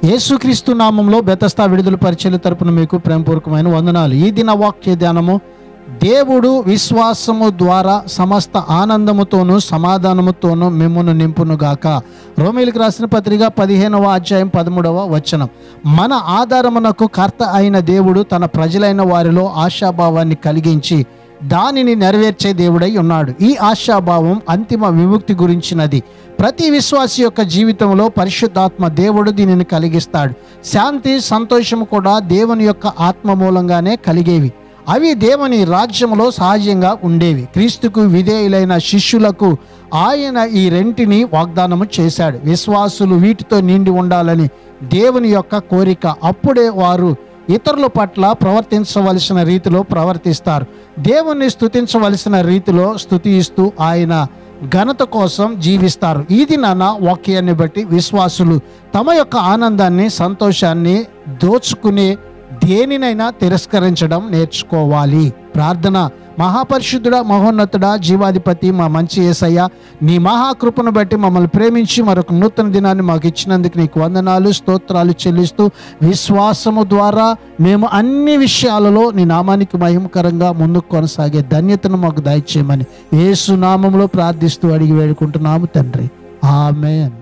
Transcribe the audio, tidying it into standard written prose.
యేసుక్రీస్తు నామంలో బెతస్తా విడుదల పరిచర్య తరపున మీకు ప్రేమపూర్వకమైన వందనాలు. ఈ దిన వాక్య ధ్యానము, దేవుడు విశ్వాసము ద్వారా సమస్త ఆనందముతోనూ సమాధానముతోనూ మిమ్మును నింపునుగాక. రోమీయులకు రాసిన పత్రిక 15వ అధ్యాయం 13వ వచనం. మన ఆధారమునకు కర్త అయిన దేవుడు తన ప్రజలైన వారిలో ఆశాభావాన్ని కలిగించి దానిని నెరవేర్చే దేవుడై ఉన్నాడు. ఈ ఆశాభావం అంతిమ విముక్తి గురించినది. ప్రతి విశ్వాసి యొక్క జీవితంలో పరిశుద్ధాత్మ దేవుడు దీనిని కలిగిస్తాడు. శాంతి, సంతోషము కూడా దేవుని యొక్క ఆత్మ మూలంగానే కలిగేవి. అవి దేవుని రాజ్యంలో సహజంగా ఉండేవి. క్రీస్తుకు విధేయులైన శిష్యులకు ఆయన ఈ రెంటిని వాగ్దానము చేశాడు. విశ్వాసులు వీటితో నిండి ఉండాలని దేవుని యొక్క కోరిక. అప్పుడే వారు ఇతరుల పట్ల ప్రవర్తించవలసిన రీతిలో ప్రవర్తిస్తారు. దేవుణ్ణి స్తుతించవలసిన రీతిలో స్తుతిస్తూ ఆయన ఘనత కోసం జీవిస్తారు. ఈ దినాన వాక్యాన్ని బట్టి విశ్వాసులు తమ యొక్క ఆనందాన్ని, సంతోషాన్ని దోచుకునే దేనినైనా తిరస్కరించడం నేర్చుకోవాలి. ప్రార్థన. మహాపరిశుద్ధుడా, మహోన్నతుడా, జీవాధిపతి, మా మంచి యేసయ్య, నీ మహాకృపను బట్టి మమ్మల్ని ప్రేమించి మరొక నూతన దినాన్ని మాకు ఇచ్చినందుకు నీకు వందనాలు, స్తోత్రాలు చెల్లిస్తూ విశ్వాసము ద్వారా మేము అన్ని విషయాలలో నీ నామానికి మహిమకరంగా ముందుకు కొనసాగే ధన్యతను మాకు దయచేయమని యేసు నామములో ప్రార్థిస్తూ అడిగి వేడుకుంటున్నాము తండ్రి. ఆమేన్.